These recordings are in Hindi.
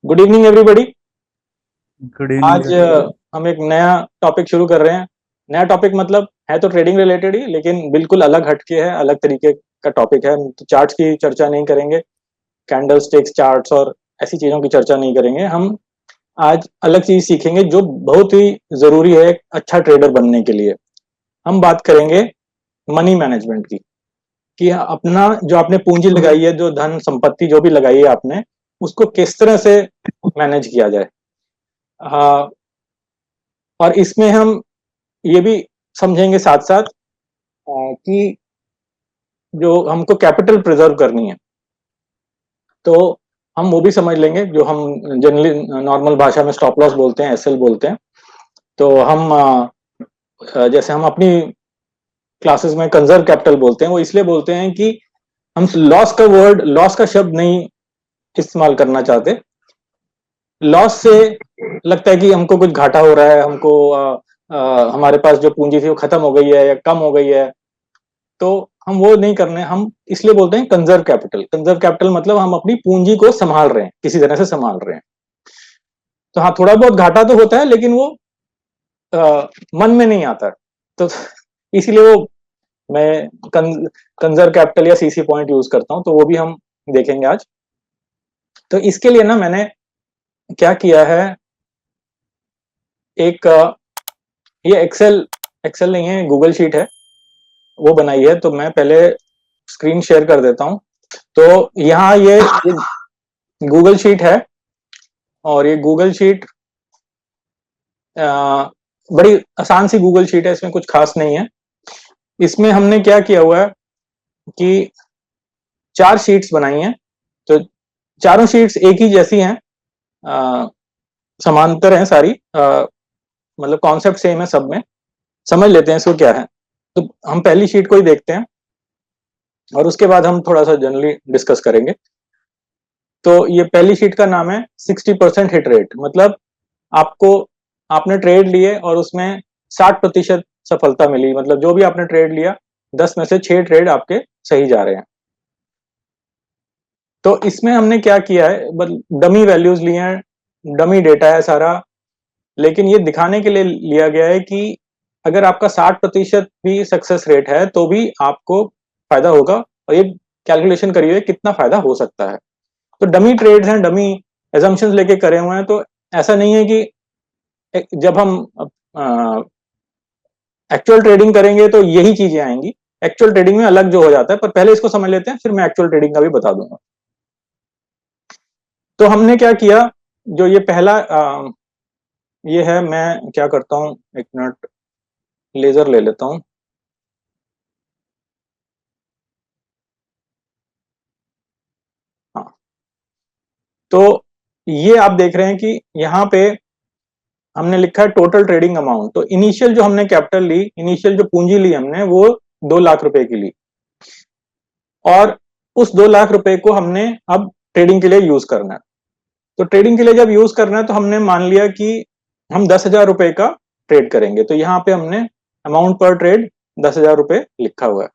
Good evening everybody. Good evening आज सर। हम एक नया टॉपिक शुरू कर रहे हैं। नया टॉपिक मतलब है तो ट्रेडिंग रिलेटेड ही, लेकिन बिल्कुल अलग हटके है, अलग तरीके का टॉपिक है। तो चार्ट्स की चर्चा नहीं करेंगे, कैंडल स्टिक्स चार्ट्स और ऐसी चीजों की चर्चा नहीं करेंगे। हम आज अलग चीज सीखेंगे जो बहुत ही जरूरी है एक अच्छा ट्रेडर बनने के लिए। हम बात करेंगे मनी मैनेजमेंट की, कि अपना जो आपने पूंजी लगाई है, जो धन संपत्ति जो भी लगाई है आपने, उसको किस तरह से मैनेज किया जाए। हाँ, और इसमें हम ये भी समझेंगे साथ साथ कि जो हमको कैपिटल प्रिजर्व करनी है, तो हम वो भी समझ लेंगे, जो हम जनरली नॉर्मल भाषा में स्टॉप लॉस बोलते हैं, एसएल बोलते हैं। तो हम जैसे हम अपनी क्लासेस में कंजर्व कैपिटल बोलते हैं, वो इसलिए बोलते हैं कि हम लॉस का शब्द नहीं इस्तेमाल करना चाहते। लॉस से लगता है कि हमको कुछ घाटा हो रहा है, हमको हमारे पास जो पूंजी थी वो खत्म हो गई है या कम हो गई है, तो हम वो नहीं करने। हम इसलिए बोलते हैं कंजर्व कैपिटल। कंजर्व कैपिटल मतलब हम अपनी पूंजी को संभाल रहे हैं, किसी तरह से संभाल रहे हैं। तो हाँ, थोड़ा बहुत घाटा तो होता है, लेकिन वो मन में नहीं आता। तो इसीलिए वो मैं कंजर्व कैपिटल या सीसी पॉइंट यूज करता हूं, तो वो भी हम देखेंगे आज। तो इसके लिए ना मैंने क्या किया है, एक ये एक्सेल एक्सेल नहीं है, गूगल शीट है, वो बनाई है। तो मैं पहले स्क्रीन शेयर कर देता हूं। तो यहाँ ये गूगल शीट है, और ये गूगल शीट बड़ी आसान सी गूगल शीट है, इसमें कुछ खास नहीं है। इसमें हमने क्या किया हुआ है कि 4 शीट्स बनाई हैं। तो चारों शीट्स एक ही जैसी हैं, समांतर हैं सारी, मतलब कॉन्सेप्ट सेम है सब में। समझ लेते हैं इसको क्या है। तो हम पहली शीट को ही देखते हैं, और उसके बाद हम थोड़ा सा जनरली डिस्कस करेंगे। तो ये पहली शीट का नाम है 60% हिट रेट। मतलब आपको आपने ट्रेड लिए और उसमें 60% सफलता मिली। मतलब जो भी आपने ट्रेड लिया, 10 में से 6 ट्रेड आपके सही जा रहे हैं। तो इसमें हमने क्या किया है, डमी वैल्यूज लिए हैं, डमी डेटा है सारा। लेकिन ये दिखाने के लिए लिया गया है कि अगर आपका 60% भी सक्सेस रेट है तो भी आपको फायदा होगा, और ये कैलकुलेशन करी हुई है कितना फायदा हो सकता है। तो डमी ट्रेड्स हैं, डमी एजम्पशंस लेके करे हुए हैं। तो ऐसा नहीं है कि जब हम एक्चुअल ट्रेडिंग करेंगे तो यही चीजें आएंगी। एक्चुअल ट्रेडिंग में अलग जो हो जाता है, पर पहले इसको समझ लेते हैं, फिर मैं एक्चुअल ट्रेडिंग का भी बता दूंगा। तो हमने क्या किया, जो ये पहला ये है, मैं क्या करता हूं, एक मिनट लेजर ले लेता हूं। हाँ, तो ये आप देख रहे हैं कि यहाँ पे हमने लिखा है टोटल ट्रेडिंग अमाउंट। तो इनिशियल जो हमने कैपिटल ली, इनिशियल जो पूंजी ली हमने, वो 2 लाख रुपए की ली, और उस 2 लाख रुपए को हमने अब ट्रेडिंग के लिए यूज करना है। तो ट्रेडिंग के लिए जब यूज करना है, तो हमने मान लिया कि हम 10,000 रुपए का ट्रेड करेंगे। तो यहाँ पे हमने अमाउंट पर ट्रेड 10,000 रुपए लिखा हुआ है।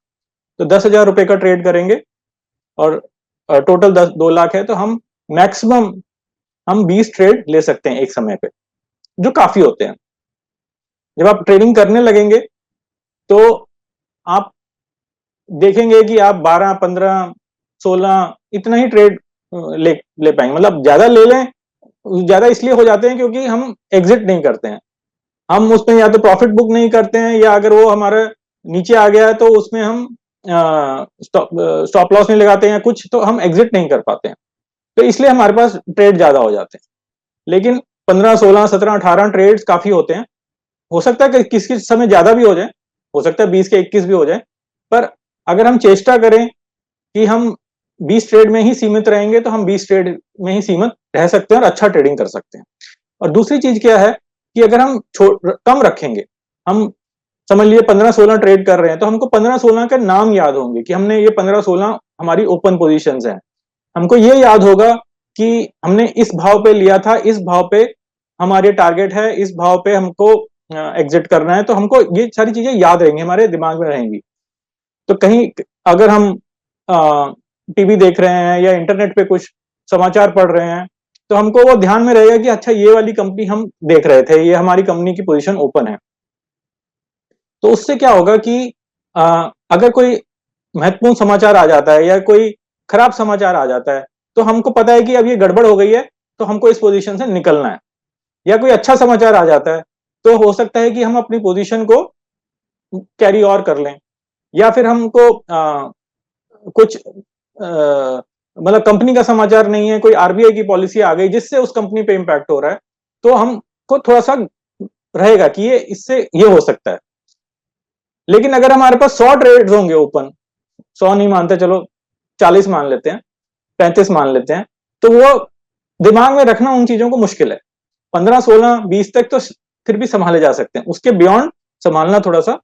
तो 10,000 रुपए का ट्रेड करेंगे, और टोटल 2 लाख है, तो हम मैक्सिमम हम 20 ट्रेड ले सकते हैं एक समय पे, जो काफी होते हैं। जब आप ट्रेडिंग करने लगेंगे, तो आप देखेंगे कि आप 12, 15, 16 इतना ही ट्रेड ले ले पाएंगे। मतलब ज्यादा ले लें, ज्यादा इसलिए हो जाते हैं क्योंकि हम एग्जिट नहीं करते हैं। हम उसमें या तो प्रॉफिट बुक नहीं करते हैं, या अगर वो हमारे नीचे आ गया है तो उसमें हम स्टॉप लॉस नहीं लगाते हैं, कुछ तो हम एग्जिट नहीं कर पाते हैं। तो इसलिए हमारे पास ट्रेड ज्यादा हो जाते हैं। लेकिन 15, 16, 17, 18 ट्रेड्स काफी होते हैं। हो सकता है कि किसी समय ज्यादा भी हो जाए, हो सकता है 20 के 21 भी हो जाए। पर अगर हम चेष्टा करें कि हम 20 ट्रेड में ही सीमित रहेंगे, तो हम 20 ट्रेड में ही सीमित रह सकते हैं और अच्छा ट्रेडिंग कर सकते हैं। और दूसरी चीज क्या है कि अगर हम कम रखेंगे, हम समझ लिए 15-16 ट्रेड कर रहे हैं, तो हमको 15-16 का नाम याद होंगे कि हमने ये 15-16 हमारी ओपन पोजीशंस हैं। हमको ये याद होगा कि हमने इस भाव पे लिया था, इस भाव पे हमारे टारगेट है, इस भाव पे हमको एग्जिट करना है। तो हमको ये सारी चीजें याद रहेंगी, हमारे दिमाग में रहेंगी। तो कहीं अगर हम टीवी देख रहे हैं या इंटरनेट पे कुछ समाचार पढ़ रहे हैं, तो हमको वो ध्यान में रहेगा कि अच्छा ये वाली कंपनी हम देख रहे थे, ये हमारी कंपनी की पोजीशन ओपन है। तो उससे क्या होगा कि अगर कोई महत्वपूर्ण समाचार आ जाता है या कोई खराब समाचार आ जाता है, तो हमको पता है कि अब ये गड़बड़ हो गई है, तो हमको इस पोजीशन से निकलना है। या कोई अच्छा समाचार आ जाता है, तो हो सकता है कि हम अपनी पोजीशन को कैरी और कर लें, या फिर हमको कुछ मतलब कंपनी का समाचार नहीं है, कोई आरबीआई की पॉलिसी आ गई जिससे उस कंपनी पे इम्पैक्ट हो रहा है, तो हमको थोड़ा सा रहेगा कि ये इससे ये हो सकता है। लेकिन अगर हमारे पास 100 ट्रेड्स होंगे ओपन, 100 नहीं मानते, चलो 40 मान लेते हैं, 35 मान लेते हैं, तो वो दिमाग में रखना उन चीजों को मुश्किल है। 15, 16, 20 तक तो फिर भी संभाले जा सकते हैं, उसके बियॉन्ड संभालना थोड़ा सा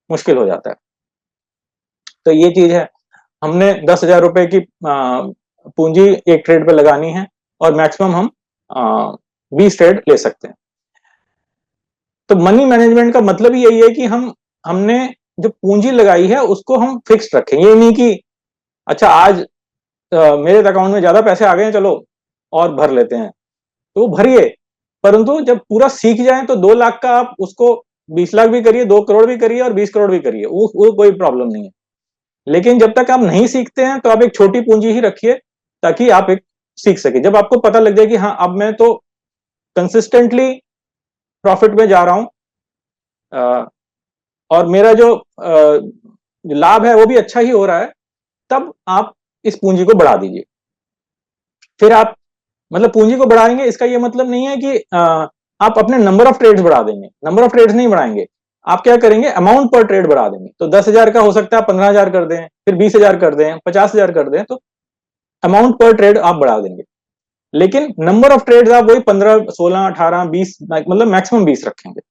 मुश्किल हो जाता है। तो ये चीज है, हमने 10,000 रुपए की पूंजी एक ट्रेड पे लगानी है और मैक्सिमम हम 20 ट्रेड ले सकते हैं। तो मनी मैनेजमेंट का मतलब ही यही है कि हमने जो पूंजी लगाई है उसको हम फिक्स्ड रखें। ये नहीं कि अच्छा आज मेरे अकाउंट में ज्यादा पैसे आ गए हैं, चलो और भर लेते हैं, तो वो भरिए, परंतु जब पूरा सीख जाए तो 2 लाख का आप उसको 20 लाख भी करिए, 2 करोड़ भी करिए और 20 करोड़ भी करिए, वो कोई प्रॉब्लम नहीं है। लेकिन जब तक आप नहीं सीखते हैं तो आप एक छोटी पूंजी ही रखिए, ताकि आप एक सीख सके। जब आपको पता लग जाए कि हाँ अब मैं तो कंसिस्टेंटली प्रॉफिट में जा रहा हूं और मेरा जो लाभ है वो भी अच्छा ही हो रहा है, तब आप इस पूंजी को बढ़ा दीजिए। फिर आप मतलब पूंजी को बढ़ाएंगे, इसका ये मतलब नहीं है कि आप अपने नंबर ऑफ ट्रेड्स बढ़ा देंगे, नंबर ऑफ ट्रेड्स नहीं बढ़ाएंगे। आप क्या करेंगे, अमाउंट पर ट्रेड बढ़ा देंगे। तो 10,000 का हो सकता है 15,000 कर दें, फिर 20,000 कर दें, 50,000 कर दें, तो अमाउंट पर ट्रेड आप बढ़ा देंगे। लेकिन नंबर ऑफ ट्रेड्स आप वही 15, 16, 18, 20 मतलब मैक्सिमम 20 रखेंगे।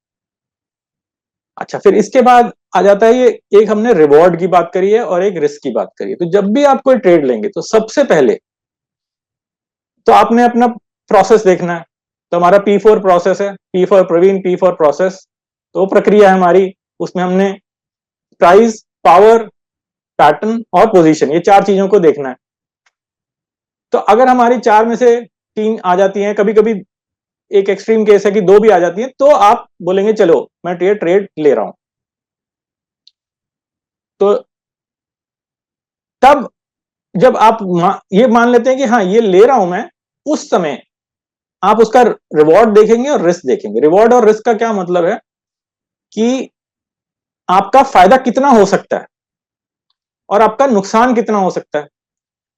अच्छा, फिर इसके बाद आ जाता है ये, एक हमने रिवॉर्ड की बात करी है और एक रिस्क की बात करी है। तो जब भी आप कोई ट्रेड लेंगे तो सबसे पहले तो आपने अपना प्रोसेस देखना है। तो हमारा P4 प्रोसेस है, P for Praveen, P for process. तो प्रक्रिया है हमारी, उसमें हमने प्राइस, पावर, पैटर्न और पोजीशन, ये 4 चीजों को देखना है। तो अगर हमारी 4 में से 3 आ जाती हैं, कभी कभी एक एक्सट्रीम केस है कि 2 भी आ जाती हैं, तो आप बोलेंगे चलो मैं ट्रेड ले रहा हूं। तो तब जब आप ये मान लेते हैं कि हाँ ये ले रहा हूं मैं, उस समय आप उसका रिवॉर्ड देखेंगे और रिस्क देखेंगे। रिवॉर्ड और रिस्क का क्या मतलब है कि आपका फायदा कितना हो सकता है और आपका नुकसान कितना हो सकता है।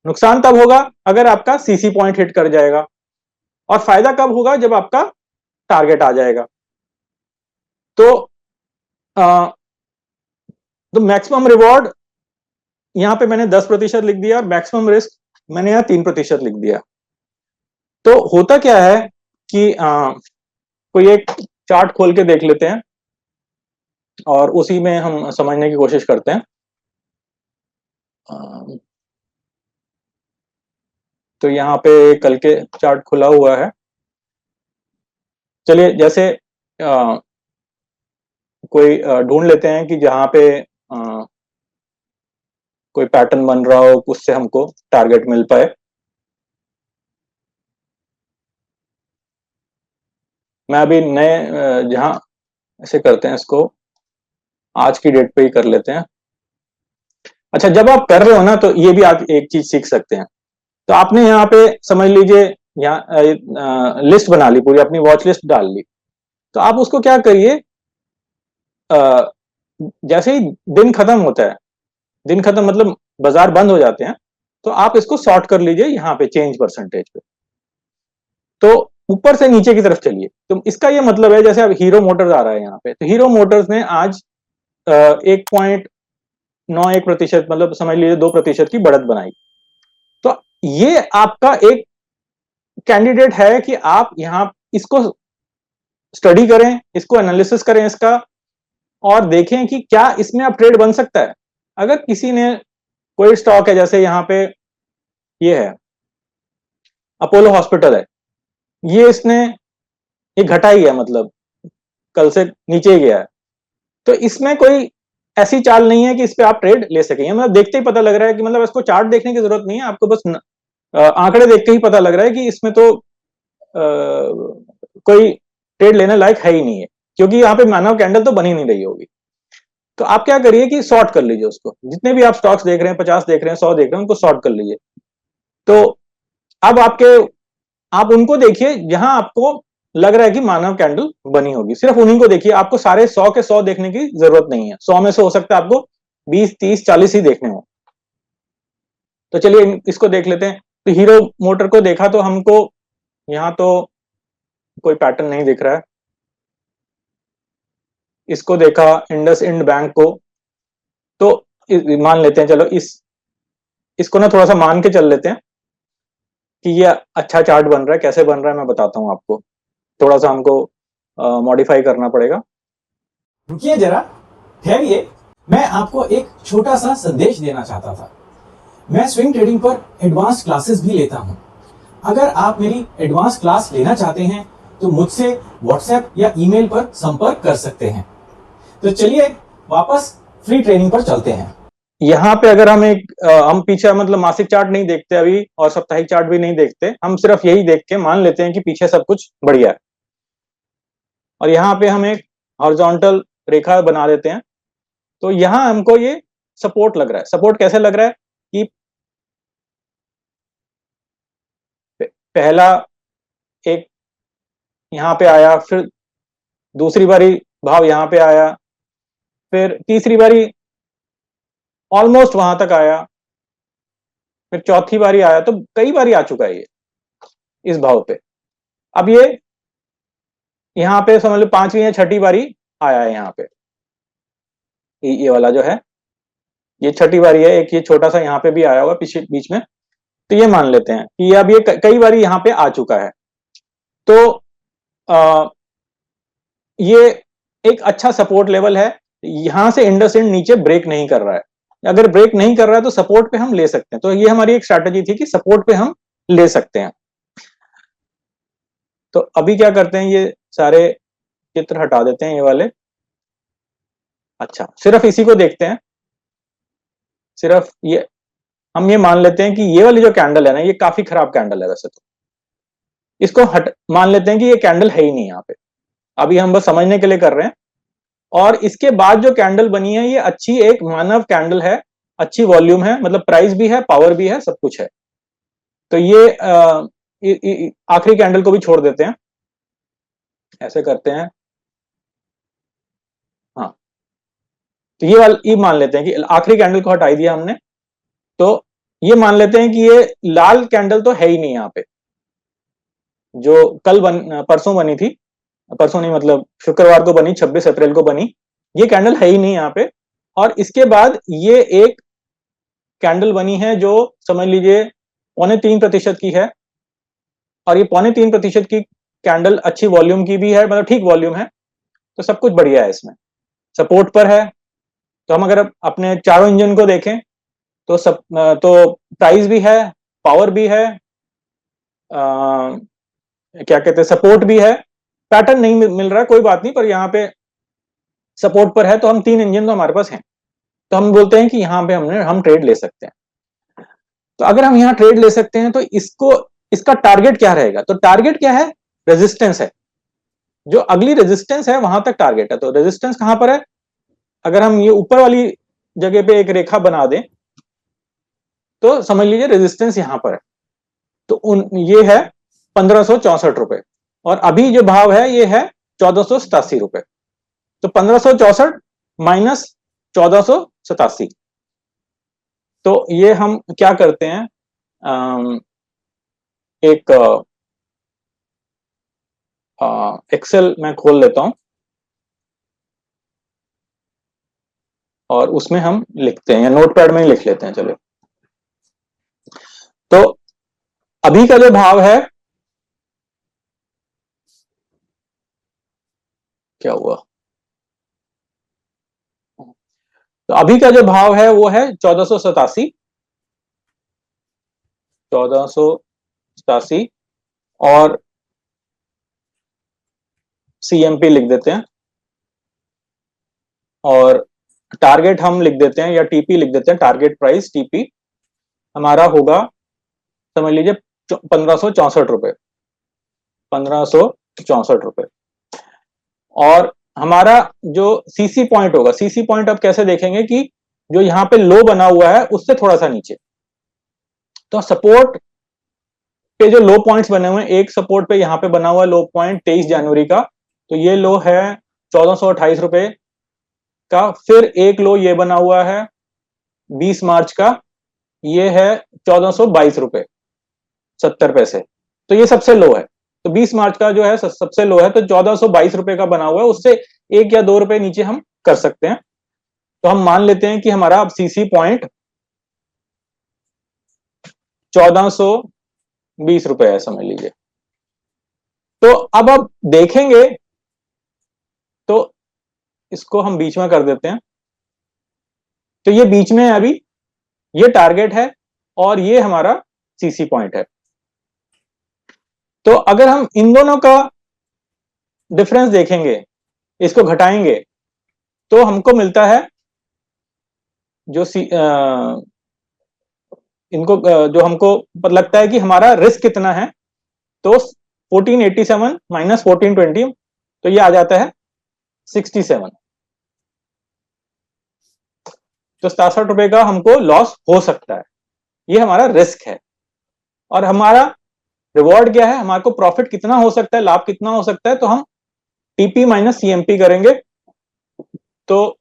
नुकसान तब होगा अगर आपका सीसी पॉइंट हिट कर जाएगा, और फायदा कब होगा जब आपका टारगेट आ जाएगा। तो तो मैक्सिमम रिवॉर्ड यहां पे मैंने 10% लिख दिया और मैक्सिमम रिस्क मैंने यहां 3% लिख दिया। तो होता क्या है कि कोई एक चार्ट खोल के देख लेते हैं और उसी में हम समझने की कोशिश करते हैं। तो यहाँ पे कल के चार्ट खुला हुआ है। चलिए, जैसे कोई ढूंढ लेते हैं कि जहां पे कोई पैटर्न बन रहा हो, उससे हमको टारगेट मिल पाए। मैं अभी नए जहां ऐसे करते हैं, इसको आज की डेट पे ही कर लेते हैं। अच्छा, जब आप कर रहे हो ना, तो ये भी आप एक चीज सीख सकते हैं। तो आपने यहाँ पे समझ लीजिए यहाँ लिस्ट बना ली, पूरी अपनी वॉच लिस्ट डाल ली। तो आप उसको क्या करिए, जैसे ही दिन खत्म होता है, दिन खत्म मतलब बाजार बंद हो जाते हैं, तो आप इसको सॉर्ट कर लीजिए यहाँ पे चेंज परसेंटेज पे। तो ऊपर से नीचे की तरफ चलिए। तो इसका ये मतलब है, जैसे अब हीरो मोटर्स आ रहा है यहाँ पे, तो हीरो मोटर्स ने आज 1.91% मतलब समझ लीजिए 2% की बढ़त बनाई। तो ये आपका एक कैंडिडेट है कि आप यहाँ इसको स्टडी करें, इसको एनालिसिस करें इसका, और देखें कि क्या इसमें अब ट्रेड बन सकता है। अगर किसी ने कोई स्टॉक है, जैसे यहाँ पे ये है अपोलो हॉस्पिटल है, ये इसने ये घटा ही है, मतलब कल से नीचे ही गया है। तो इसमें कोई ऐसी चाल नहीं है कि इस पे आप ट्रेड ले सकेंगे। मतलब देखते ही पता लग रहा है कि मतलब इसको चार्ट देखने की जरूरत नहीं है, आपको बस आंकड़े देख के ही पता लग रहा है कि इसमें तो कोई ट्रेड लेने लायक है ही नहीं है, क्योंकि यहाँ पे मानव कैंडल तो बनी नहीं रही होगी। तो आप क्या करिए कि शॉर्ट कर लीजिए उसको, जितने भी आप स्टॉक्स देख रहे हैं, 50 देख रहे हैं, 100 देख रहे हैं, उनको शॉर्ट कर लीजिए। तो अब आप उनको देखिए जहां आपको लग रहा है कि मानव कैंडल बनी होगी, सिर्फ उन्हीं को देखिए। आपको सारे 100 के 100 देखने की जरूरत नहीं है। 100 में से हो सकता है आपको 20, 30, 40 ही देखने हो। तो चलिए इसको देख लेते हैं। तो हीरो मोटर को देखा तो हमको यहां तो कोई पैटर्न नहीं दिख रहा है। इसको देखा इंडस इंड बैंक को, तो मान लेते हैं, चलो इसको ना थोड़ा सा मान के चल लेते हैं कि ये अच्छा चार्ट बन रहा है। कैसे बन रहा है मैं बताता हूं आपको, थोड़ा सा हमको मॉडिफाई करना पड़ेगा। रुकिए जरा, ठहरिए, मैं आपको एक छोटा सा संदेश देना चाहता था। मैं स्विंग ट्रेडिंग पर एडवांस क्लासेस भी लेता हूं। अगर आप मेरी एडवांस क्लास लेना चाहते हैं तो मुझसे व्हाट्सएप या ईमेल पर संपर्क कर सकते हैं। तो चलिए वापस फ्री ट्रेनिंग पर चलते हैं। यहाँ पे अगर हम पीछे मतलब मासिक चार्ट नहीं देखते अभी, और साप्ताहिक चार्ट भी नहीं देखते, हम सिर्फ यही देख के मान लेते हैं कि पीछे सब कुछ बढ़िया है। और यहाँ पे हम एक हॉरिजॉन्टल रेखा बना देते हैं। तो यहाँ हमको ये सपोर्ट लग रहा है। सपोर्ट कैसे लग रहा है कि पहला एक यहाँ पे आया, फिर दूसरी बारी भाव यहाँ पे आया, फिर तीसरी बारी ऑलमोस्ट वहां तक आया, फिर चौथी बारी आया। तो कई बारी आ चुका है ये इस भाव पे। अब ये यहाँ पे समझ लो पांचवी या छठी बारी आया है यहाँ पे। ये वाला जो है ये छठी बारी है। एक ये छोटा सा यहाँ पे भी आया हुआ पीछे बीच में। तो ये मान लेते हैं कि अब ये कई बारी यहाँ पे आ चुका है। तो ये एक अच्छा सपोर्ट लेवल है। यहां से इंडसइंड नीचे ब्रेक नहीं कर रहा है। अगर ब्रेक नहीं कर रहा है तो सपोर्ट पे हम ले सकते हैं। तो ये हमारी एक स्ट्रैटेजी थी कि सपोर्ट पे हम ले सकते हैं। तो अभी क्या करते हैं, ये सारे चित्र हटा देते हैं, ये वाले। अच्छा, सिर्फ इसी को देखते हैं। सिर्फ ये हम ये मान लेते हैं कि ये वाली जो कैंडल है ना, ये काफी खराब कैंडल है वैसे तो। इसको मान लेते हैं कि ये कैंडल है ही नहीं यहाँ पे। अभी हम बस समझने के लिए कर रहे हैं। और इसके बाद जो कैंडल बनी है ये अच्छी एक मानव कैंडल है, अच्छी वॉल्यूम है, मतलब प्राइस भी है, पावर भी है, सब कुछ है। तो ये आखिरी कैंडल को भी छोड़ देते हैं, ऐसे करते हैं। हाँ, तो ये मान लेते हैं कि आखिरी कैंडल को हटाई दिया हमने। तो ये मान लेते हैं कि ये लाल कैंडल तो है ही नहीं यहाँ पे, जो परसों बनी थी। परसों नहीं, मतलब शुक्रवार को बनी, 26 अप्रैल को बनी। ये कैंडल है ही नहीं यहाँ पे। और इसके बाद ये एक कैंडल बनी है जो समझ लीजिए 3.25% की है। और ये 3.25% की कैंडल अच्छी वॉल्यूम की भी है, मतलब ठीक वॉल्यूम है। तो सब कुछ बढ़िया है इसमें, सपोर्ट पर है। तो हम अगर अपने चारों इंजन को देखें तो प्राइस भी है, पावर भी है, क्या कहते हैं, सपोर्ट भी है। पैटर्न नहीं मिल रहा है, कोई बात नहीं, पर यहाँ पे सपोर्ट पर है। तो हम 3 इंजन तो हमारे पास हैं। तो हम बोलते हैं कि यहाँ पे हम ट्रेड ले सकते हैं। तो अगर हम यहाँ ट्रेड ले सकते हैं तो इसका टारगेट क्या रहेगा? तो टारगेट क्या है? रेजिस्टेंस है। जो अगली रेजिस्टेंस है वहां तक टारगेट है। तो रेजिस्टेंस कहां पर है? अगर हम ये ऊपर वाली जगह पे एक रेखा बना दें तो समझ लीजिए रेजिस्टेंस यहां पर है। तो ये है 1564 रुपए। और अभी जो भाव है ये है 1487 रुपए। तो 1564 माइनस 1487। तो ये हम क्या करते हैं, एक एक्सेल मैं खोल लेता हूं और उसमें हम लिखते हैं, या नोटपैड में ही लिख लेते हैं। चलो, तो अभी का जो भाव है, क्या हुआ, तो अभी का जो भाव है वो है 1487। 1487 और CMP लिख देते हैं, और टारगेट हम लिख देते हैं, या TP लिख देते हैं। टारगेट प्राइस TP हमारा होगा, समझ लीजिए 1564 रुपए। 1564 रुपए। और हमारा जो सीसी पॉइंट होगा, सीसी पॉइंट अब कैसे देखेंगे कि जो यहाँ पे लो बना हुआ है उससे थोड़ा सा नीचे। तो सपोर्ट पे जो लो पॉइंट्स बने हुए हैं, एक सपोर्ट पे यहाँ पे बना हुआ लो पॉइंट 23 जनवरी का, तो ये लो है 1428 रुपए का। फिर एक लो ये बना हुआ है 20 मार्च का, ये है 1422 रुपए 70 पैसे। तो ये सबसे लो है। तो 20 मार्च का जो है सबसे लो है, तो 1422 रुपए का बना हुआ है, उससे 1 या 2 रुपए नीचे हम कर सकते हैं। तो हम मान लेते हैं कि हमारा अब सीसी पॉइंट 1420 रुपए है, समझ लीजिए। तो अब आप देखेंगे तो इसको हम बीच में कर देते हैं। तो ये बीच में है अभी, ये टारगेट है और ये हमारा सीसी पॉइंट है। तो अगर हम इन दोनों का डिफरेंस देखेंगे, इसको घटाएंगे, तो हमको मिलता है जो इनको जो हमको लगता है कि हमारा रिस्क कितना है, तो 1487 माइनस 1420, तो ये आ जाता है 67। तो 67 रुपए का हमको लॉस हो सकता है, ये हमारा रिस्क है। और हमारा रिवॉर्ड क्या है, हमारे को प्रॉफिट कितना हो सकता है, लाभ कितना हो सकता है, तो हम टीपी माइनस सीएमपी करेंगे। तो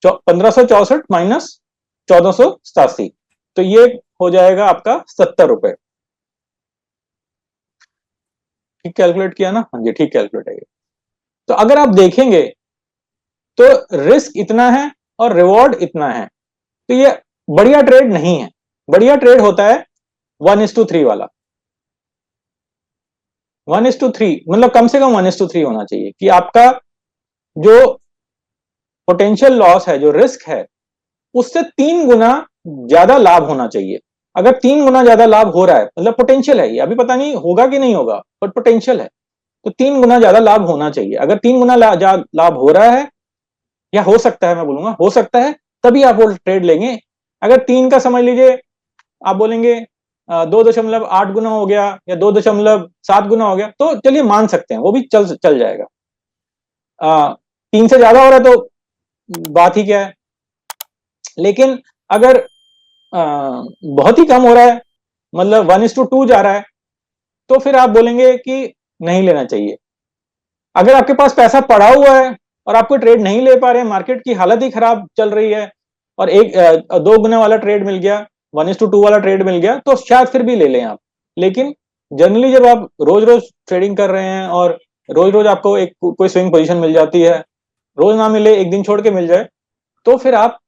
1564 माइनस 1487, तो ये हो जाएगा आपका 70 रुपए। ठीक कैलकुलेट किया ना? हाँ जी, ठीक कैलकुलेट है। तो अगर आप देखेंगे तो रिस्क इतना है और रिवॉर्ड इतना है, तो ये बढ़िया ट्रेड नहीं है। बढ़िया ट्रेड होता है 1:3 वाला। 1:3 मतलब कम से कम 1:3 होना चाहिए कि आपका जो पोटेंशियल लॉस है, जो रिस्क है, उससे 3 गुना ज्यादा लाभ होना चाहिए। अगर 3 गुना ज्यादा लाभ हो रहा है, मतलब पोटेंशियल है, ये अभी पता नहीं होगा कि नहीं होगा, बट पोटेंशियल है, तो 3 गुना ज्यादा लाभ होना चाहिए। अगर 3 गुना लाभ हो रहा है, या हो सकता है, मैं बोलूंगा हो सकता है, तभी आप वो ट्रेड लेंगे। अगर 3 का समझ लीजिए, आप बोलेंगे 2.8 गुना हो गया या 2.7 गुना हो गया, तो चलिए मान सकते हैं, वो भी चल जाएगा। 3 से ज्यादा हो रहा है तो बात ही क्या है। लेकिन अगर बहुत ही कम हो रहा है, मतलब 1:2 जा रहा है, तो फिर आप बोलेंगे कि नहीं लेना चाहिए। अगर आपके पास पैसा पड़ा हुआ है और आपको ट्रेड नहीं ले पा रहे हैं, मार्केट की हालत ही खराब चल रही है, और 2 गुना वाला ट्रेड मिल गया, 1:2 वाला ट्रेड मिल गया, तो शायद फिर भी ले लें आप। लेकिन जनरली जब आप रोज रोज ट्रेडिंग कर रहे हैं और रोज रोज आपको एक कोई स्विंग पोजीशन मिल जाती है, रोज ना मिले, एक दिन छोड़ के मिल जाए, तो फिर आप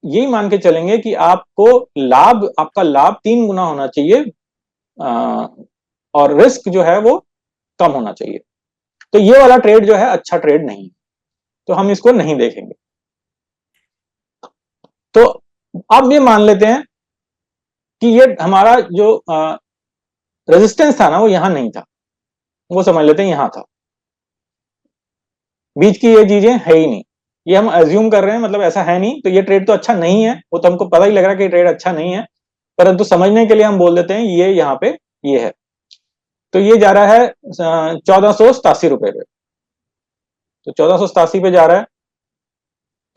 यही मान के चलेंगे कि आपका लाभ 3 गुना होना चाहिए, और रिस्क जो है वो कम होना चाहिए। तो ये वाला ट्रेड जो है अच्छा ट्रेड नहीं है, तो हम इसको नहीं देखेंगे। तो अब ये मान लेते हैं कि ये हमारा जो रेजिस्टेंस था ना, वो यहां नहीं था, वो समझ लेते हैं यहां था। बीच की ये चीजें है ही नहीं, ये हम अज्यूम कर रहे हैं, मतलब ऐसा है नहीं। तो ये ट्रेड तो अच्छा नहीं है, वो तो हमको पता ही लग रहा है कि ट्रेड अच्छा नहीं है, परंतु समझने के लिए हम बोल देते हैं ये यहाँ पे ये है। तो ये जा रहा है 1487 रुपए पे, तो 1487 पे जा रहा है।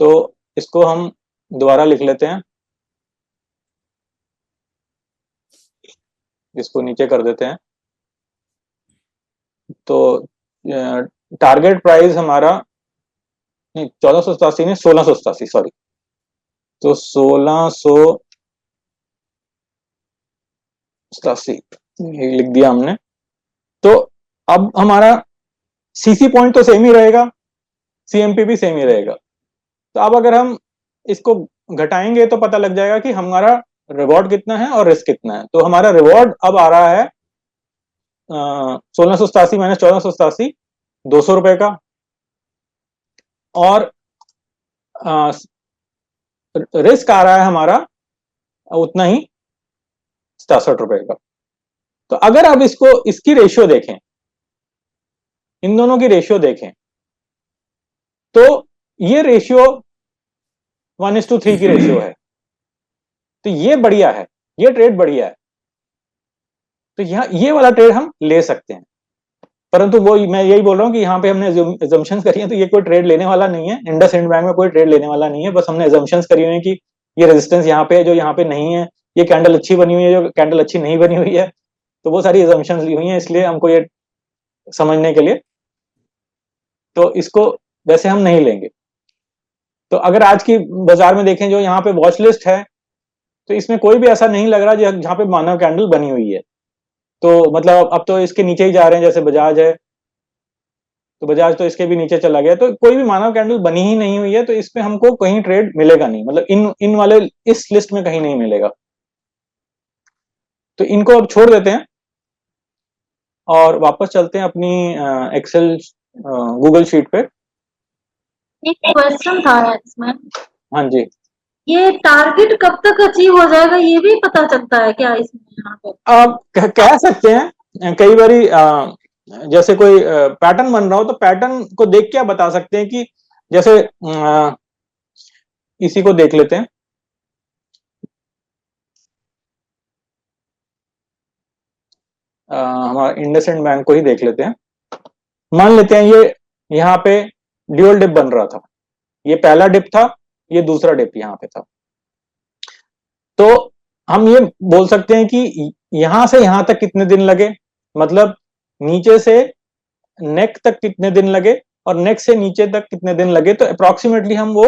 तो इसको हम दोबारा लिख लेते हैं, इसको नीचे कर देते हैं। तो टारगेट प्राइस हमारा नहीं 1487 नहीं, 1687, सॉरी। तो 1687 लिख दिया हमने। तो अब हमारा सीसी पॉइंट तो सेम ही रहेगा, सीएमपी भी सेम ही रहेगा। तो अब अगर हम इसको घटाएंगे तो पता लग जाएगा कि हमारा रिवॉर्ड कितना है और रिस्क कितना है। तो हमारा रिवॉर्ड अब आ रहा है 1687 माइनस 1487, 200 रुपए का। और रिस्क आ रहा है हमारा उतना ही, 67 रुपए का। तो अगर आप इसकी रेशियो देखें, इन दोनों की रेशियो देखें, तो ये रेशियो 1:3 की रेशियो है। तो ये बढ़िया है, ये ट्रेड बढ़िया है। तो ये वाला ट्रेड हम ले सकते हैं। परंतु वो मैं यही बोल रहा हूँ कि यहाँ पे हमने एजम्पशंस करी है, तो ये कोई ट्रेड लेने वाला नहीं है, इंडसइंड बैंक में कोई ट्रेड लेने वाला नहीं है, बस हमने एजम्पशंस करी हुई है कि ये रेजिस्टेंस यहाँ पे है जो यहाँ पे नहीं है, ये कैंडल अच्छी बनी हुई है जो कैंडल अच्छी नहीं बनी हुई है, तो वो सारी एजम्पशंस ली हुई है, इसलिए हमको ये समझने के लिए, तो इसको वैसे हम नहीं लेंगे। तो अगर आज की बाजार में देखें जो यहाँ पे वॉच लिस्ट है, तो इसमें कोई भी ऐसा नहीं लग रहा जहाँ पे मानव कैंडल बनी हुई है। तो मतलब अब तो इसके नीचे ही जा रहे हैं, जैसे बजाज है, तो बजाज तो इसके भी नीचे चला गया, तो कोई भी मानव कैंडल बनी ही नहीं हुई है, तो इसमें हमको कहीं ट्रेड मिलेगा नहीं, मतलब इन वाले इस लिस्ट में कहीं नहीं मिलेगा। तो इनको अब छोड़ देते हैं और वापस चलते हैं अपनी एक्सेल गूगल शीट पे। एक क्वेश्चन था इसमें। हाँ जी, ये टारगेट कब तक अचीव हो जाएगा ये भी पता चलता है क्या इसमें? यहाँ पे आप कह सकते हैं कई बारी जैसे कोई पैटर्न बन रहा हो, तो पैटर्न को देख के आप बता सकते हैं कि जैसे इसी को देख लेते हैं, हमारा इंडसइंड बैंक को ही देख लेते हैं। मान लेते हैं ये यहाँ पे ड्यूअल डिप बन रहा था, ये पहला डिप था, ये दूसरा डिप यहाँ पे था, तो हम ये बोल सकते हैं कि यहां से यहां तक कितने दिन लगे, मतलब नीचे से नेक तक कितने दिन लगे और नेक से नीचे तक कितने दिन लगे, तो अप्रोक्सीमेटली हम वो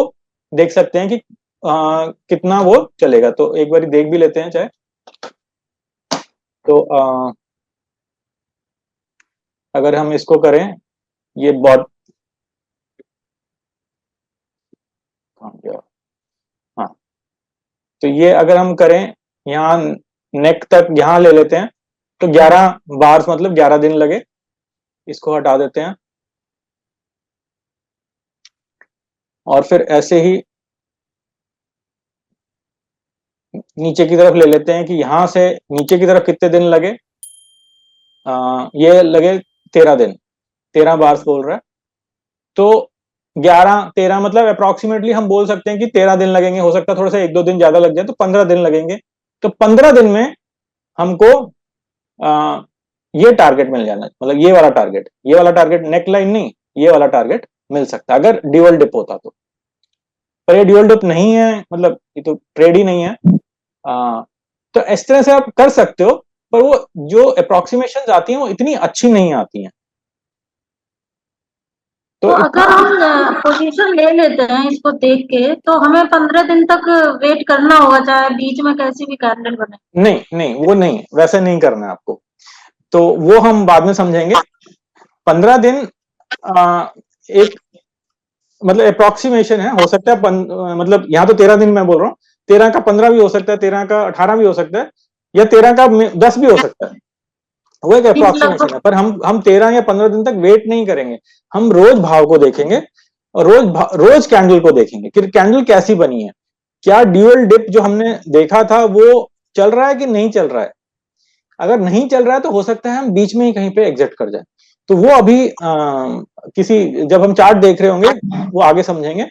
देख सकते हैं कि कितना वो चलेगा। तो एक बार देख भी लेते हैं चाहे, तो अगर हम इसको करें, ये बहुत हाँ, तो ये अगर हम करें यहाँ नेक तक, यहाँ ले लेते हैं, तो 11 बार्स मतलब 11 दिन लगे, इसको हटा देते हैं और फिर ऐसे ही नीचे की तरफ ले लेते हैं कि यहां से नीचे की तरफ कितने दिन लगे, ये लगे 13 दिन, 13 बार्स बोल रहा है, तो 11-13 मतलब अप्रोक्सीमेटली हम बोल सकते हैं कि 13 दिन लगेंगे, हो सकता है थोड़ा सा 1-2 दिन ज्यादा लग जाए, तो 15 दिन लगेंगे। तो 15 दिन में हमको ये टारगेट मिल जाना, मतलब ये वाला टारगेट नेक लाइन नहीं, ये वाला टारगेट मिल सकता है अगर ड्यूअल डिप होता तो। पर ये ड्यूअल डिप नहीं है, मतलब ये तो ट्रेड ही नहीं है, तो इस तरह से आप कर सकते हो, पर वो जो अप्रोक्सीमेशन आती हैं वो इतनी अच्छी नहीं आती हैं। तो अगर हम पोजीशन ले लेते हैं इसको देख के, तो हमें 15 दिन तक वेट करना होगा, चाहे बीच में कैसी भी कैंडल बने? नहीं, वो नहीं, वैसे नहीं करना है आपको, तो वो हम बाद में समझेंगे। 15 दिन एक मतलब अप्रोक्सीमेशन है, हो सकता है मतलब यहाँ तो 13 दिन मैं बोल रहा हूँ, 13 का 15 भी हो सकता है, 13 का 18 भी हो सकता है, या 13 का 10 भी हो सकता है, वो एक अप्रोक्सीमेशन है। पर हम 13 या 15 दिन तक वेट नहीं करेंगे, हम रोज भाव को देखेंगे और रोज कैंडल को देखेंगे कि कैंडल कैसी बनी है, क्या ड्यूअल डिप जो हमने देखा था वो चल रहा है कि नहीं चल रहा है। अगर नहीं चल रहा है तो हो सकता है हम बीच में ही कहीं पे एग्जिट कर जाए, तो वो अभी किसी जब हम चार्ट देख रहे होंगे वो आगे समझेंगे।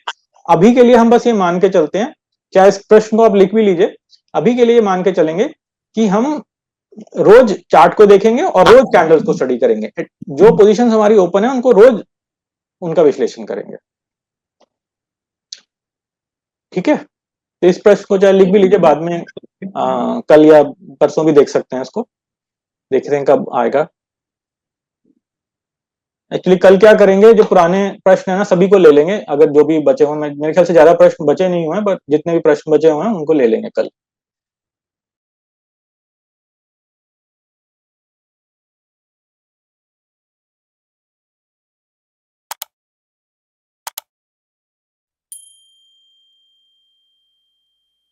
अभी के लिए हम बस ये मान के चलते हैं, चाहे इस प्रश्न को आप लिख भी लीजिए, अभी के लिए मान के चलेंगे कि हम रोज चार्ट को देखेंगे और रोज कैंडल्स को स्टडी करेंगे, जो पोजीशंस हमारी ओपन है उनको रोज उनका विश्लेषण करेंगे। ठीक है, तो इस प्रश्न को चाहे लिख भी लीजिए, बाद में कल या परसों भी देख सकते हैं इसको, देखते हैं कब आएगा। एक्चुअली कल क्या करेंगे, जो पुराने प्रश्न है ना सभी को ले लेंगे, अगर जो भी बचे हुए, मेरे ख्याल से ज्यादा प्रश्न बचे नहीं हुए हैं, बट जितने भी प्रश्न बचे हुए हैं उनको ले लेंगे कल।